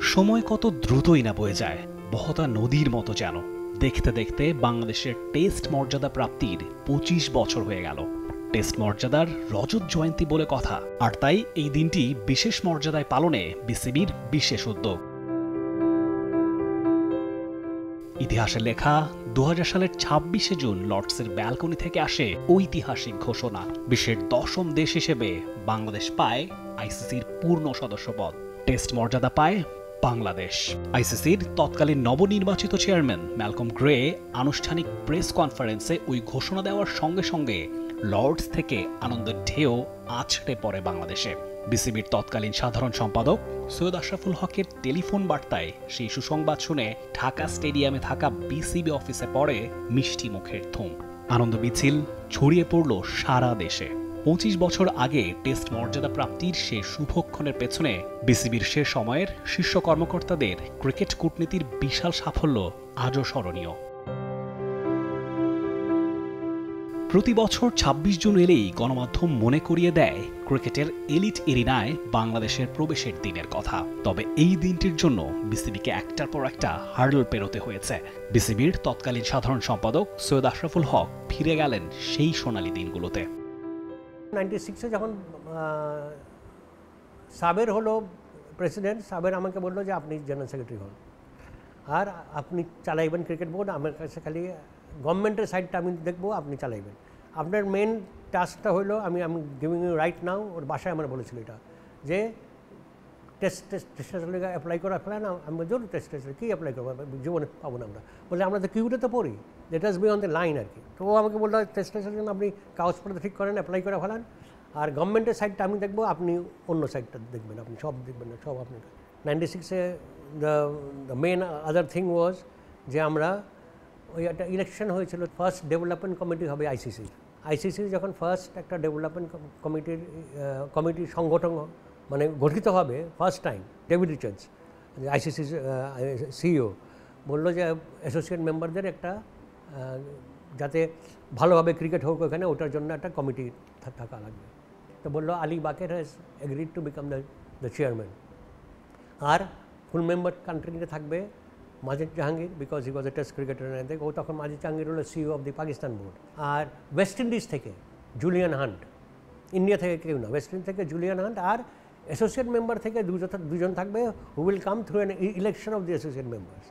সময় কত দ্রুতই না বয়ে যায়, বহতা নদীর মতো যেন। দেখতে দেখতে বাংলাদেশের টেস্ট মর্যাদা প্রাপ্তির ২৫ বছর হয়ে গেল। টেস্ট মর্যাদার রজত জয়ন্তী বলে কথা, আর তাই এই দিনটি বিশেষ মর্যাদায় পালনে বিসিবির বিশেষ উদ্যোগ। ইতিহাসে লেখা ২০০০ সালের ২৬শে জুন লর্ডসের ব্যালকনি থেকে আসে ঐতিহাসিক ঘোষণা, বিশ্বের ১০ম দেশ হিসেবে বাংলাদেশ পায় আইসিসির পূর্ণ সদস্যপদ। টেস্ট মর্যাদা পায় বাংলাদেশ। আইসিসির তৎকালীন নবনির্বাচিত চেয়ারম্যান ম্যালকম গ্রে আনুষ্ঠানিক প্রেস কনফারেন্সে ওই ঘোষণা দেওয়ার সঙ্গে সঙ্গে লর্ডস থেকে আনন্দের ঢেউ আছড়ে পড়ে বাংলাদেশে। বিসিবির তৎকালীন সাধারণ সম্পাদক সৈয়দ আশরাফুল হকের টেলিফোন বার্তায় সেই সুসংবাদ শুনে ঢাকা স্টেডিয়ামে থাকা বিসিবি অফিসে পড়ে মিষ্টি মুখের থুম। আনন্দ মিছিল ছড়িয়ে পড়ল সারা দেশে। ২৫ বছর আগে টেস্ট মর্যাদা প্রাপ্তির সে শুভক্ষণের পেছনে বিসিবির সে সময়ের শীর্ষ কর্মকর্তাদের ক্রিকেট কূটনীতির বিশাল সাফল্য আজও স্মরণীয়। প্রতি বছর ২৬ জুন এলেই গণমাধ্যম মনে করিয়ে দেয় ক্রিকেটের এলিট এরিনায় বাংলাদেশের প্রবেশের দিনের কথা। তবে এই দিনটির জন্য বিসিবিকে একটার পর একটা হার্ডল পেরোতে হয়েছে। বিসিবির তৎকালীন সাধারণ সম্পাদক সৈয়দ আশরাফুল হক ফিরে গেলেন সেই সোনালী দিনগুলোতে। 96-এ যখন সাবের হলো প্রেসিডেন্ট, সাবের আমাকে বললো যে আপনি জেনারেল সেক্রেটারি হন আর আপনি চালাইবেন ক্রিকেট বোর্ড। আমার কাছে খালি গভর্নমেন্টের সাইডটা আমি দেখবো, আপনি চালাইবেন। আপনার মেন টাস্কটা হলো আমি গিভিং ইউ রাইট নাও। ওর বাসায় আমার বলেছিল এটা যে টেস্ট অ্যাপ্লাই করা ফেলে না। আমি জরুরি টেস্ট কী অ্যাপ্লাই করবো, জীবনে পাবো না আমরা। বলে আমরা তো কিউতে তো পড়ি, that is be on the line আর কি। তো ও আমাকে বললো টেস্টের জন্য আপনি কাগজপত্র ঠিক করেন, অ্যাপ্লাই করে ফেলান, আর গভর্নমেন্টের সাইডটা আমি দেখবো, আপনি অন্য সাইডটা দেখবেন, আপনি সব দেখবেন না, সব আপনি। 96-এ the main other thing was যে আমরা ওই একটা ইলেকশন হয়েছিল, ফার্স্ট ডেভেলপমেন্ট কমিটি হবে আইসিসির যখন ফার্স্ট একটা ডেভেলপমেন্ট কমিটির সংগঠন মানে গঠিত হবে ফার্স্ট টাইম, ডেভিড রিচার্ডস আইসিসির সিইও বললো যে অ্যাসোসিয়েট মেম্বারদের একটা যাতে ভালোভাবে ক্রিকেট হোক ওখানে, ওটার জন্য একটা কমিটি থাকা লাগবে। তো বললো Ali Bacher has agreed to become the chairman, আর ফুল মেম্বার কান্ট্রিতে থাকবে Majid Jahangir, because he was a test cricketer. ও তখন মাজিদ জাহাঙ্গীর হলো CEO of the Pakistan board. আর ওয়েস্ট ইন্ডিজ থেকে জুলিয়ান হান্ট, ইন্ডিয়া থেকে কেউ না, ওয়েস্ট ইন্ডিজ থেকে জুলিয়ান হান্ট, আর অ্যাসোসিয়েট মেম্বার থেকে দুজন থাকবে, who will come through an election of the associate members.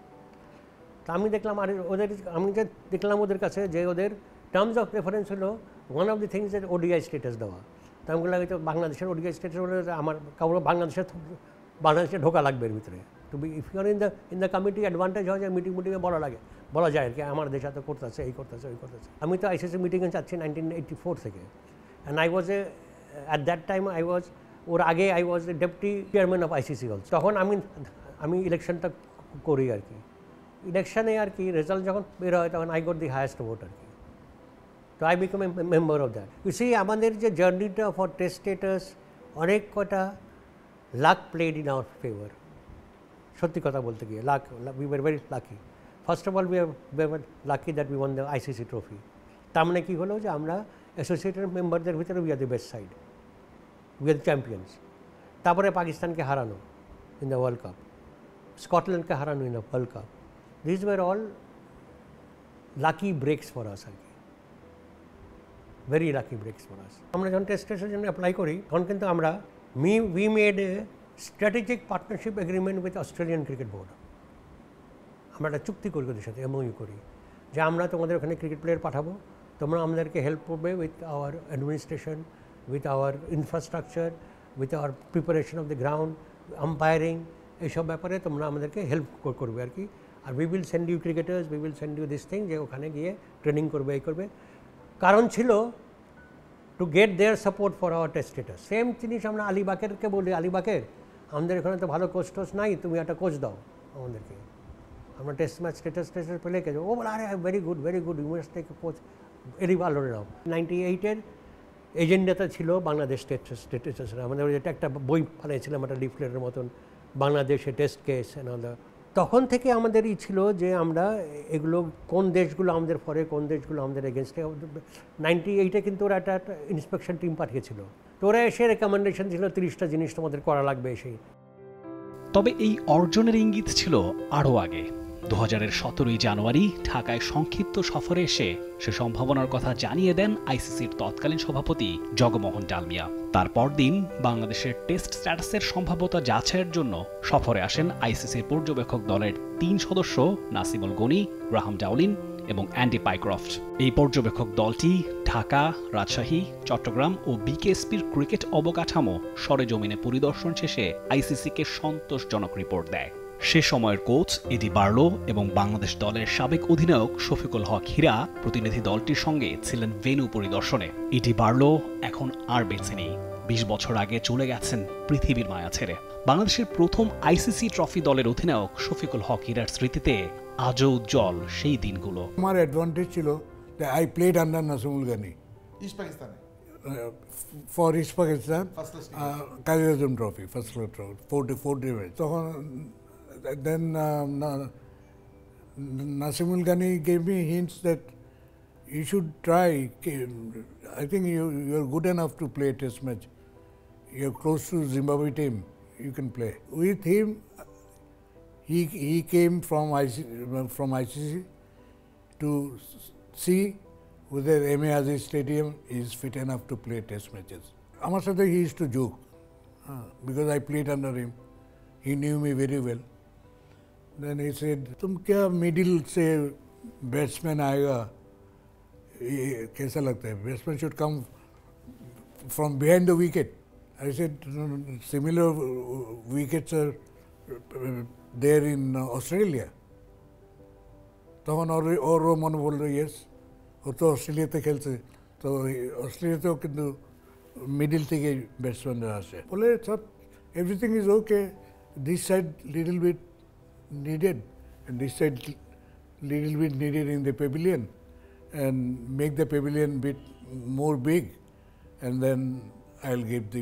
তা আমি দেখলাম, আর আমি যে দেখলাম ওদের কাছে যে ওদের টার্মস অফ প্রেফারেন্স হলো ওয়ান অফ দি থিংস এর ওডিআই স্ট্যাটাস দেওয়া। তা আমি বললাম তো বাংলাদেশের ওডিআই স্ট্যাটাস হলে আমার কারো বাংলাদেশে ঢোকা লাগবে এর ভিতরে। তো if you are in the committee advantage হয় যে মিটিংয়ে বলা যায় আর কি, আমার দেশ এত করতেছে, এই করতেছে, ওই করতেছে। আমি তো আইসিসি মিটিংয়ে যাচ্ছি 1984 থেকে, and I was at that time ওর আগে I was a deputy chairman of ICC also. তখন আমি ইলেকশনটা করি আর কি। ইলেকশনে আর কি রেজাল্ট যখন বের হয় তখন I got the highest vote আর কি। তো I become a member of that. You see আমাদের যে জার্নিটা ফর টেস্ট স্টেটাস, অনেক কটা luck played in our favour. সত্যি কথা বলতে গিয়ে we were very lucky. First of all we were lucky that we won the ICC trophy. তার মানে কী হলো যে আমরা অ্যাসোসিয়েটেড মেম্বারদের ভিতরে we are the best side, we are champions. তারপরে পাকিস্তানকে হারানো ইন দ্য ওয়ার্ল্ড কাপ, স্কটল্যান্ডকে হারানো in the world cup. This were all lucky breaks for us আর কি, very lucky breaks for us. আমরা যখন টেস্টের জন্য অ্যাপ্লাই করি তখন কিন্তু আমরা we made a strategic partnership agreement with Australian cricket board. আমরা একটা চুক্তি করি ওদের সাথে, এমওইউ করি যে আমরা তোমাদের ওখানে ক্রিকেট প্লেয়ার পাঠাবো, তোমরা আমাদেরকে হেল্প করবে with our administration, with our infrastructure, with our preparation of the ground, umpiring, এইসব ব্যাপারে তোমরা আমাদেরকে হেল্প করবে আর কি। আর we will send you cricketers, we will send you this thing, যে ওখানে গিয়ে ট্রেনিং করবে, এই করবে। কারণ ছিল to get their support for our test status. Same জিনিস আমরা আলী বাকেরকে বলি, আলী বাকের আমাদের এখানে তো ভালো কোচ টোচ নাই, তুমি একটা কোচ দাও আমাদেরকে, আমরা টেস্ট ম্যাচ স্টেটাস পেলে কে। ও বলে আরে very good you must take a coach, very ভালো নাও। 98-এর এজেন্ডাটা ছিল বাংলাদেশ টেস্ট স্টেটাস। আমাদের এটা একটা বই বানিয়েছিলাম একটা লিফলেটের মতন, বাংলাদেশে টেস্ট কেস অ্যান্ড তখন থেকে আমাদেরই ছিল যে আমরা এগুলো কোন দেশগুলো আমাদের ফরে, কোন দেশগুলো আমাদের এগেনস্টে। 98-এ কিন্তু ওরা একটা ইন্সপেকশন টিম পাঠিয়েছিল, তো ওরা এসে রেকমেন্ডেশন ছিল 30টা জিনিস তোমাদের করা লাগবে এসে। তবে এই অর্জনের ইঙ্গিত ছিল আরও আগে। 2000-এর 17ই জানুয়ারি ঢাকায় সংক্ষিপ্ত সফরে এসে সে সম্ভাবনার কথা জানিয়ে দেন আইসিসির তৎকালীন সভাপতি জগমোহন ডালমিয়া। তারপর দিন বাংলাদেশের টেস্ট স্ট্যাটাসের সম্ভাব্যতা যাচাইয়ের জন্য সফরে আসেন আইসিসির পর্যবেক্ষক দলের 3 সদস্য নাসিমুল গনি, গ্রাহাম ডাউলিন এবং অ্যান্ডি পাইক্রফট। এই পর্যবেক্ষক দলটি ঢাকা, রাজশাহী, চট্টগ্রাম ও বিকেএসপির ক্রিকেট অবকাঠামো সরেজমিনে পরিদর্শন শেষে আইসিসিকে সন্তোষজনক রিপোর্ট দেয়। সে সময়ের কোচ এডি বার্লো এবং বাংলাদেশ দলের সাবেক অধিনায়ক শফিকুল হক হীরা প্রতিনিধি দলটির সঙ্গে ছিলেন ভেন্যু পরিদর্শনে। এডি বার্লো এখন আর বেঁচে নেই, 20 বছর আগে চলে গেছেন পৃথিবীর মায়া ছেড়ে। বাংলাদেশের প্রথম আইসিসি ট্রফি দলের অধিনায়ক শফিকুল হক হীরার স্মৃতিতে আজও উজ্জ্বল সেই দিনগুলো। আমার অ্যাডভান্টেজ ছিল যে I played under Nasimul Ghani east পাকিস্তানে for east Pakistan First-class Kazi Azam trophy, first class trophy, 40 match. তখন then Nasimul Ghani gave me hints that you should try. I think you're good enough to play a test match. You're close to Zimbabwe team. You can play. With him, he came from ICC to see whether M.A. Aziz Stadium is fit enough to play test matches. Amar sathe he used to joke because I played under him. He knew me very well. Then he said, "तुम क्या middle से batsman आएगा? ये कैसा लगता है? Batsman should come from behind the wicket." I said, "Similar wickets are there in Australia." তখন ওরও মনে বললো ইয়েস, ও তো অস্ট্রেলিয়াতে খেলছে, তো অস্ট্রেলিয়াতেও কিন্তু মিডিল থেকে ব্যাটসম্যানরা আসে। বলে সব everything is okay, this side little bit needed and this side little bit needed in the pavilion and make the pavilion bit more big and then I'll give the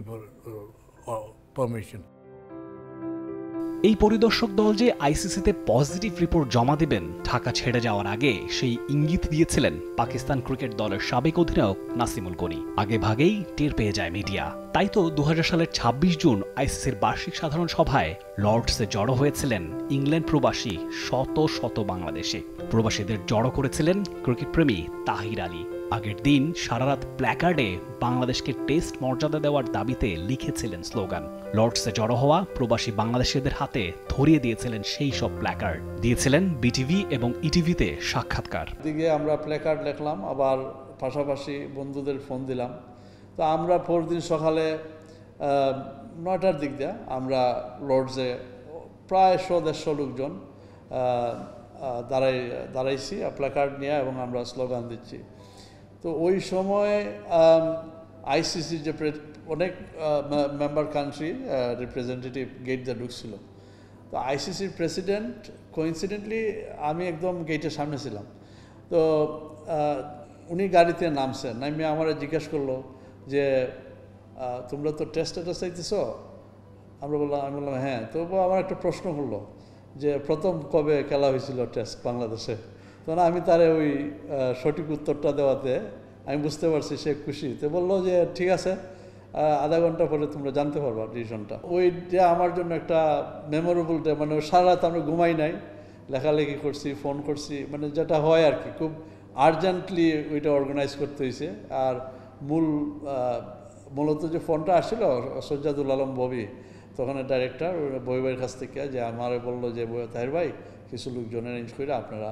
permission. এই পরিদর্শক দল যে আইসিসিতে positive report জমা দেবেন ঢাকা ছেড়ে যাওয়ার আগে সেই ইঙ্গিত দিয়েছিলেন পাকিস্তান ক্রিকেট দলের সাবেক অধিনায়ক নাসিমুল গনি। আগে ভাগেই টের পেয়ে যায় মিডিয়া। তাই তো 2000 সালের 26 জুন আইসিসির বার্ষিক সাধারণ সভায় লর্ডসে জড়ো হয়েছিলেন ইংল্যান্ড প্রবাসী শত শত বাংলাদেশি। প্রবাসীদের জড়ো করেছিলেন ক্রিকেট প্রেমী তাহির আলী। আগের দিন সারারাত প্ল্যাকার্ডে বাংলাদেশকে টেস্ট মর্যাদা দেওয়ার দাবিতে লিখেছিলেন স্লোগান। লর্ডসে জড়ো হওয়া প্রবাসী বাংলাদেশিদের হাতে ধরিয়ে দিয়েছিলেন সেই সব প্ল্যাকার্ড, দিয়েছিলেন বিটিভি এবং ইটিভিতে সাক্ষাৎকার। দিকে আমরা প্ল্যাকার্ড লিখলাম, আবার পাশাপাশি বন্ধুদের ফোন দিলাম। তো আমরা পরদিন সকালে 9টার দিক দিয়ে আমরা লর্ডসে প্রায় 100-150 লোকজন দাঁড়াইছি প্ল্যাকার্ড নিয়ে এবং আমরা স্লোগান দিচ্ছি। তো ওই সময় আইসিসির যে অনেক মেম্বার কান্ট্রি রিপ্রেজেন্টেটিভ গেট দিয়ে ঢুকছিল। তো আইসিসির প্রেসিডেন্ট কোইন্সিডেন্টলি আমি একদম গেটের সামনে ছিলাম। তো উনি গাড়িতে নামছেন, নামিয়ে আমার জিজ্ঞেস করলো যে তোমরা তো টেস্ট চাইতেছ? আমি বললাম হ্যাঁ। তো আমার একটা প্রশ্ন করলো যে প্রথম কবে খেলা হয়েছিল টেস্ট বাংলাদেশে? তখন আমি তারে ওই সঠিক উত্তরটা দেওয়াতে আমি বুঝতে পারছি সে খুশি। তো বললো যে ঠিক আছে, আধা ঘন্টা পরে তোমরা জানতে পারবা ডিসিশনটা। ওইটা আমার জন্য একটা মেমোরেবল ডে। মানে সারা রাত আমরা ঘুমাই নাই, লেখালেখি করছি, ফোন করছি, মানে যেটা হয় আর কি, খুব আর্জেন্টলি ওইটা অর্গানাইজ করতে হয়েছে। আর মূলত যে ফোনটা আসছিল সজ্জাদুল আলম ববি, তখন ডাইরেক্টর বইয়ের কাছ থেকে, যে আমারে বললো যে তাহির ভাই কিছু লোকজন অ্যারেঞ্জ করে আপনারা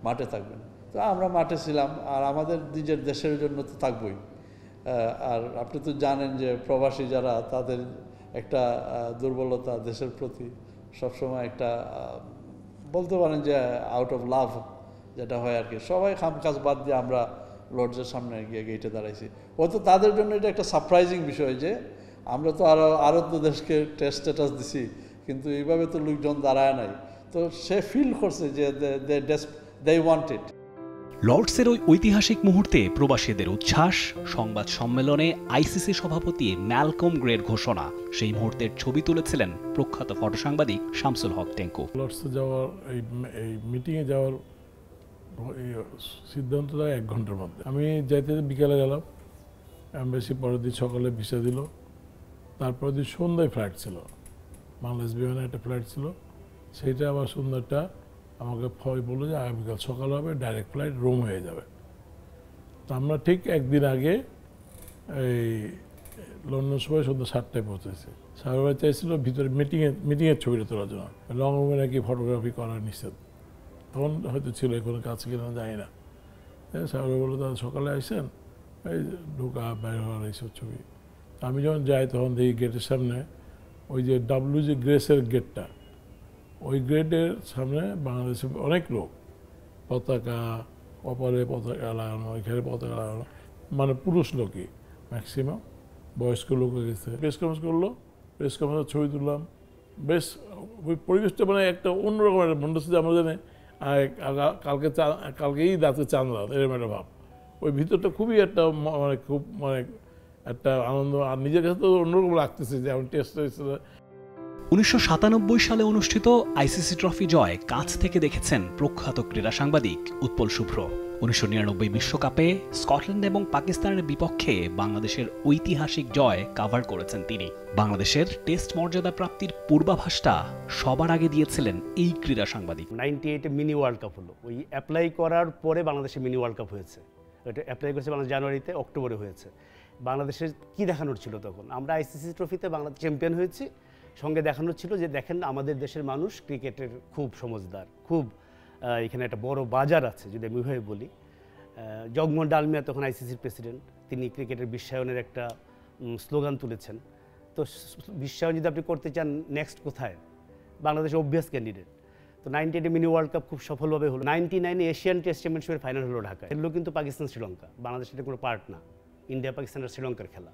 মাঠে থাকবেন। তো আমরা মাঠে ছিলাম, আর আমাদের নিজের দেশের জন্য তো থাকবই। আর আপনি তো জানেন যে প্রবাসী যারা, তাদের একটা দুর্বলতা দেশের প্রতি সবসময় একটা বলতে পারেন যে আউট অফ লাভ যেটা হয় আর কি। সবাই কাজ বাদ দিয়ে আমরা লর্ডসের সামনে গিয়ে গেটে দাঁড়াইছি। হয়তো তাদের জন্য এটা একটা সারপ্রাইজিং বিষয় যে আমরা তো আরও তো দেশকে টেস্ট স্ট্যাটাস দিছি, কিন্তু এইভাবে তো লোকজন দাঁড়ায় নাই। তো সে ফিল করছে যে দে ওয়ান্ট ইট। লর্ডসের ওই ঐতিহাসিক মুহূর্তে প্রবাসীদের উচ্ছ্বাস, সংবাদ সম্মেলনে আইসিসি সভাপতি ম্যালকম গ্রের ঘোষণা, সেই মুহূর্তের ছবি তুলেছিলেন প্রখ্যাত ফটোসাংবাদিক শামসুল হক টেঙ্কু। লর্ডসে যাওয়ার এই মিটিংয়ে যাওয়ার সিদ্ধান্ত দেয় 1 ঘন্টার মধ্যে। আমি যাইতে বিকালে গেলাম, এমবাসি পরের দিন সকালে ভিসা দিল, তারপরের দিন সন্ধ্যায় ফ্লাইট ছিল। বাংলাদেশ বিমানে একটা ফ্লাইট ছিল, সেইটা আবার সুন্দরটা আমাকে বললো যে আগামীকাল সকাল হবে, ডাইরেক্ট ফ্লাইট রোম হয়ে যাবে। তো আমরা ঠিক একদিন আগে এই লন্ডন সময় সন্ধ্যা 7টায় পৌঁছেছি। সাহেবরা চাইছিল ভিতরে মিটিংয়ের ছবিটা তোলার জন্য, লং রুমে নাকি ফটোগ্রাফি করা নিষেধ, তখন হয়তো ছিল, কোনো কাছে কিনা যায় না। সাহেবরা বললো তারা সকালে আসেন, এই ঢোকা বাইরে হওয়ার এইসব ছবি। আমি যখন যাই তখন দেখি গেটের সামনে ওই যে WG গ্রেসের গেটটা, ওই গেটের সামনে বাংলাদেশের অনেক লোক, পতাকা, কপালে পতাকা লাগানো, এখানে পতাকা লাগানো, মানে পুরুষ লোকই ম্যাক্সিমাম, বয়স্ক লোক গেছে। প্রেস কনফারেন্স করলো, প্রেস কনফারেন্সের ছবি তুললাম। বেশ ওই পরিবেশটা মানে একটা অন্যরকম একটা মনে হচ্ছে যে আমরা জানি কালকেই রাতে চাঁদ রাত, এরকম একটা ভাব। ওই ভিতরটা খুবই একটা মানে খুব মানে একটা আনন্দ, আর নিজের কাছে তো অন্যরকম লাগতেছে যে আমি টেস্ট হয়েছিল। 1997 সালে অনুষ্ঠিত আইসিসি ট্রফি জয় কাছ থেকে দেখেছেন প্রখ্যাত ক্রীড়া সাংবাদিক উৎপল শুভ্র। 1999 বিশ্বকাপে স্কটল্যান্ড এবং পাকিস্তানের বিপক্ষে বাংলাদেশের ঐতিহাসিক জয় কভার করেছেন তিনি। বাংলাদেশের টেস্ট মর্যাদা প্রাপ্তির পূর্বাভাসটা সবার আগে দিয়েছিলেন এই ক্রীড়া সাংবাদিক। 98-এ মিনি ওয়ার্ল্ড কাপ হলো, ওই অ্যাপ্লাই করার পরে বাংলাদেশে মিনি ওয়ার্ল্ড কাপ হয়েছে। ওইটা অ্যাপ্লাই করেছে বাংলাদেশ জানুয়ারিতে, অক্টোবরে হয়েছে। বাংলাদেশের কি দেখানোর ছিল তখন? আমরা আইসিসি ট্রফিতে বাংলাদেশ চ্যাম্পিয়ন হয়েছি, সঙ্গে দেখানোর ছিল যে দেখেন আমাদের দেশের মানুষ ক্রিকেটের খুব সমঝদার, খুব এখানে একটা বড় বাজার আছে। যদি আমি ওইভাবে বলি, জগমোহন ডালমিয়া তখন আইসিসির প্রেসিডেন্ট, তিনি ক্রিকেটের বিশ্বায়নের একটা স্লোগান তুলেছেন। তো বিশ্বায়ন যদি আপনি করতে চান, নেক্সট কোথায়? Bangladesh obvious candidate. তো 98-এ মিনি ওয়ার্ল্ড কাপ খুব সফলভাবে হলো। 99-এ এশিয়ান টেস্ট চ্যাম্পিয়নশিপের ফাইনাল হলো ঢাকায়, এগুলো কিন্তু পাকিস্তান শ্রীলঙ্কা, বাংলাদেশের কোনো পার্ট না, ইন্ডিয়া পাকিস্তান আর শ্রীলঙ্কার খেলা।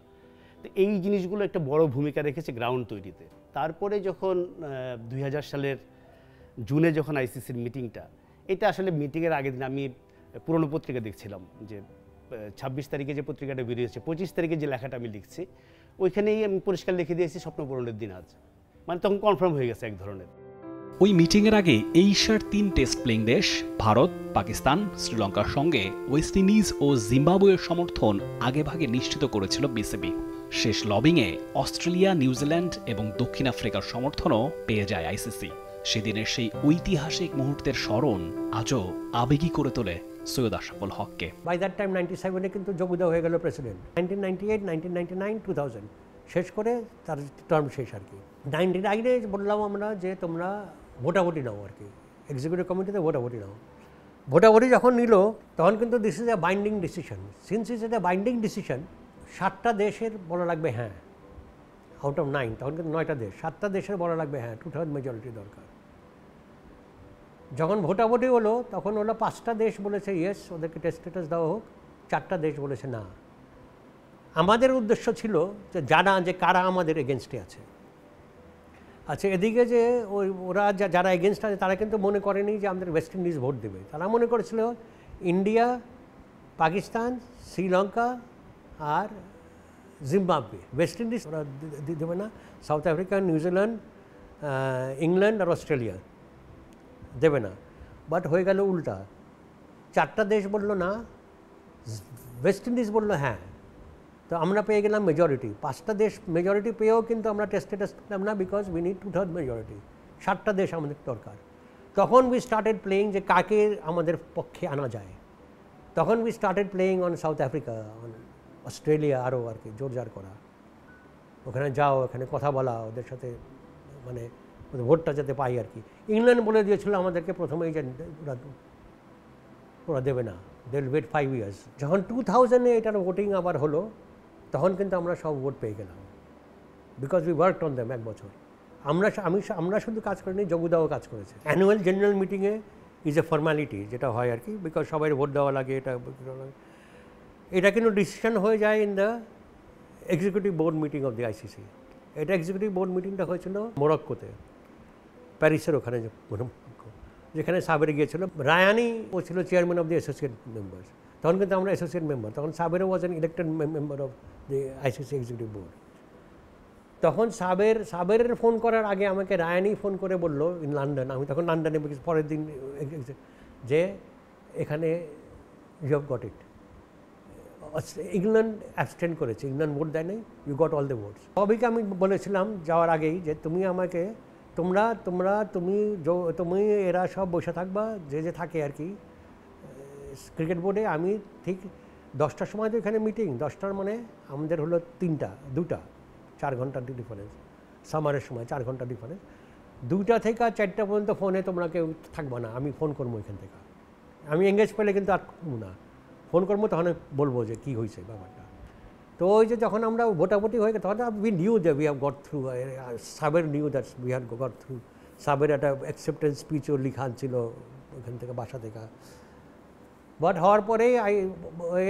তো এই জিনিসগুলো একটা বড় ভূমিকা রেখেছে গ্রাউন্ড তৈরিতে। তারপরে যখন 2000 সালের জুনে যখন আইসিসির মিটিংটা, এটা আসলে মিটিংয়ের আগের দিন আমি পুরনো পত্রিকা দেখছিলাম যে 26 তারিখে যে পত্রিকাটা বেরিয়েছে, 25 তারিখে যে লেখাটা আমি লিখছি, ওইখানেই আমি পরিষ্কার লিখে দিয়েছি স্বপ্ন পূরণের দিন আজ। মানে তখন কনফার্ম হয়ে গেছে এক ধরনের। ওই মিটিংয়ের আগে এশিয়ার 3 টেস্ট প্লেইং দেশ ভারত, পাকিস্তান, শ্রীলঙ্কার সঙ্গে ওয়েস্ট ইন্ডিজ ও জিম্বাবুয়ের সমর্থন আগেভাগে নিশ্চিত করেছিল বিসিবি। শেষ লবিংয়ে অস্ট্রেলিয়া, নিউজিল্যান্ড এবং দক্ষিণ আফ্রিকার সমর্থনও পেয়ে যায় আইসিসি। সেদিনের সেই ঐতিহাসিক মুহূর্তের স্মরণ আজও আবেগী করে তোলে সৈয়দ আশরাফুল হককে। বাই দ্যাট টাইম 97-এ কিন্তু জগুদা হয়ে গেল প্রেসিডেন্ট। 1998, 1999, 2000 শেষ করে তার টার্ম শেষ আর কি। 99-এ বললাম আমরা যে তোমরা ভোটাভুটি নাও আর কি, এক্সিকিউটিভ কমিটিতে ভোটাভুটি নাও। ভোটাভুটি যখন নিল তখন কিন্তু this is a binding decision. Since is a binding decision, 7টা দেশের বলা লাগবে হ্যাঁ, আউট অফ 9, তখন কিন্তু 9টা দেশ, 7টা দেশের বলা লাগবে হ্যাঁ, 2/3 মেজরিটি দরকার। যখন ভোটাভুটি হলো তখন হলো 5টা দেশ বলেছে ইয়েস, ওদেরকে টেস্ট স্ট্যাটাস দেওয়া হোক, 4টা দেশ বলেছে না। আমাদের উদ্দেশ্য ছিল যে কারা আমাদের এগেনস্টে আছে। আচ্ছা, এদিকে যে ওরা যারা এগেনস্ট আছে তারা কিন্তু মনে করেনি যে আমাদের ওয়েস্ট ইন্ডিজ ভোট দেবে, তারা মনে করেছিল ইন্ডিয়া, পাকিস্তান, শ্রীলঙ্কা আর জিম্বাবুয়ে। ওয়েস্ট ইন্ডিজ ওরা দেবে না, সাউথ আফ্রিকা, নিউজিল্যান্ড, ইংল্যান্ড আর অস্ট্রেলিয়া দেবে না। বাট হয়ে গেল উল্টা, 4টা দেশ বলল না, ওয়েস্ট ইন্ডিজ বলল হ্যাঁ। তো আমরা পেয়ে গেলাম মেজরিটি। 5টা দেশ মেজরিটি পেয়েও কিন্তু আমরা টেস্ট পেলাম না, বিকজ উই নিড 2/3 মেজরিটি। 7টা দেশ আমাদের দরকার। তখন উই স্টার্টেড প্লেয়িং যে কাকে আমাদের পক্ষে আনা যায়। তখন we started playing on south Africa, on Australia, আরও আর কি জোরজার করা, ওখানে যাও, ওখানে কথা বলা, ওদের সাথে মানে ভোটটা যাতে পাই আর কি। ইংল্যান্ড বলে দিয়েছিল আমাদেরকে প্রথমেই যে ওরা দেবে না, দে উইল ওয়েট 5 ইয়ার্স। যখন 2000-এ এটার ভোটিং আবার হলো তখন কিন্তু আমরা সব ভোট পেয়ে গেলাম, because we worked on them. 1 বছর আমরা শুধু কাজ করিনি, জগুদাও কাজ করেছে। অ্যানুয়াল জেনারেল মিটিংয়ে ইজ এ ফর্মালিটি যেটা হয় আর কি, বিকজ সবাই ভোট দেওয়া লাগে, এটা কিন্তু ডিসিশন হয়ে যায় in the executive board meeting of the ICC. এটা এক্সিকিউটিভ বোর্ড মিটিংটা হয়েছিল মরক্কোতে, প্যারিসের ওখানে, যেখানে সাবের গিয়েছিল। রায়ানি ও ছিল chairman of the associate members, তখন কিন্তু আমরা অ্যাসোসিয়েট মেম্বার। তখন সাবেরও was an elected member of the ICC executive board. তখন সাবেরের ফোন করার আগে আমাকে রায়ানি ফোন করে বললো ইন লন্ডন, আমি তখন লন্ডনে, পরের দিন, যে এখানে you have got it, England abstained করেছে, ইংল্যান্ড ভোট দেয় নাই, you got all the votes. ববিকে আমি বলেছিলাম যাওয়ার আগেই যে তুমি আমাকে তুমি এরা সব বসে থাকবা, যে থাকে আর কি ক্রিকেট বোর্ডে। আমি ঠিক 10টার সময় তো এখানে মিটিং, 10টার মানে আমাদের হলো 2টা 4 ঘন্টার ডিফারেন্স, সামারের সময় 4 ঘন্টা ডিফারেন্স। 2টা থেকে 4টা পর্যন্ত ফোনে তোমরা কেউ থাকবা না, আমি ফোন করবো এখান থেকে। আমি এঙ্গেজ পেলে কিন্তু আর না, ফোন করবো, তখন বলবো যে কী হয়েছে ব্যাপারটা। তো ওই যে যখন আমরা ভোটাভুটি হয়ে গেছে তখন we knew that we have got through, Saber knew that we had got through. Saber একটা অ্যাকসেপ্টেন্স স্পিচও লিখা ছিল ওখান থেকে, বাসা থেকে। বাট হওয়ার পরেই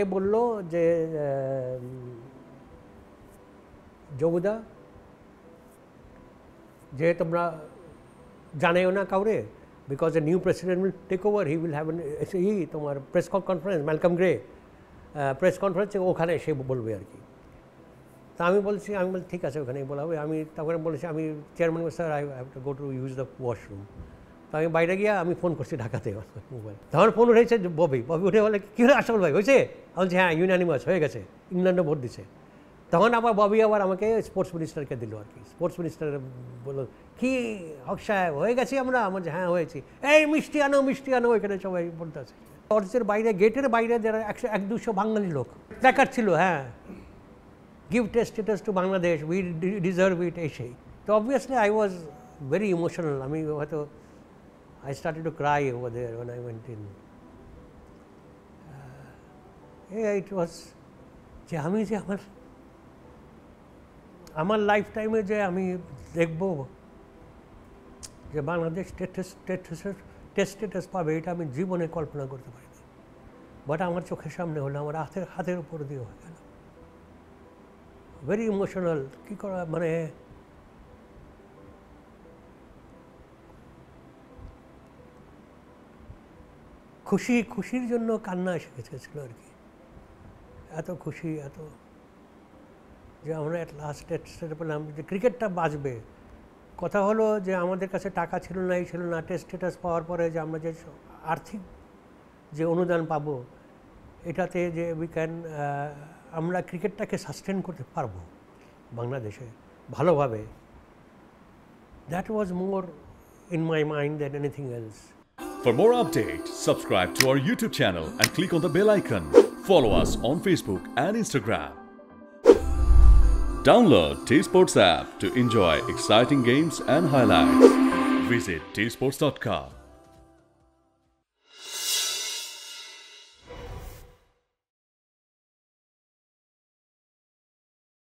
এ বললো যে জবুদা যে তোমরা জানাইও না কাউরে, because a new president will take over, he will have তোমার press conference, Malcolm Gray press কনফারেন্সে ওখানে সে বলবে আর কি। তা আমি বলছি ঠিক আছে ওখানেই বলা হবে। আমি তারপরে বলেছি আমি chairman sir I have to go to use the washroom. তো আমি বাইরে গিয়ে আমি ফোন করছি ঢাকাতে মোবাইল। তখন ফোন উঠেছে ববি উঠে বলে কী হলো আসল ভাই হয়েছে? বলছি হ্যাঁ ইউনানিমাস হয়ে গেছে, ইংল্যান্ডে ভোট দিছে। তখন আবার ববি আবার আমাকে স্পোর্টস মিনিস্টারকে দিল আর কি। স্পোর্টস মিনিস্টার বললো কি হক সাহেব হয়ে গেছি আমরা? আমার হ্যাঁ হয়েছি, এই মিষ্টি আনো এখানে সবাই বলতে আছে। চর্চের বাইরে, গেটের বাইরে যারা 100-200 বাঙালি লোক প্ল্যাকার্ড ছিল, হ্যাঁ give status two Bangladesh, we deserve ইট, এই সেই। তো obviously I was very emotional. আমি হয়তো I started to cry over there when I went in. It was যে আমি যে আমার লাইফ টাইমে যে আমি দেখব যে বাংলাদেশ টেস্ট স্ট্যাটাস পাবে, এটা আমি জীবনে কল্পনা করতে পারিনি। বাট আমার চোখের সামনে হলো, আমার হাতের উপর দিয়ে হয়ে গেল। Very emotional. কী করা মানে খুশির জন্য কান্না এসে গেছিল আর কি। এত খুশি, এত যে আমরা এট লাস্ট পেলাম যে ক্রিকেটটা বাঁচবে। কথা হলো যে আমাদের কাছে টাকা ছিল না, টেস্ট স্ট্যাটাস পাওয়ার পরে যে আমরা যে আর্থিক যে অনুদান পাবো, এটাতে যে আমরা ক্রিকেটটাকে সাস্টেন করতে পারবো বাংলাদেশে ভালোভাবে। That was more in my mind than anything else. For more updates, subscribe to our YouTube channel and click on the bell icon. Follow us on Facebook and Instagram. Download T-Sports app to enjoy exciting games and highlights. Visit tsports.com.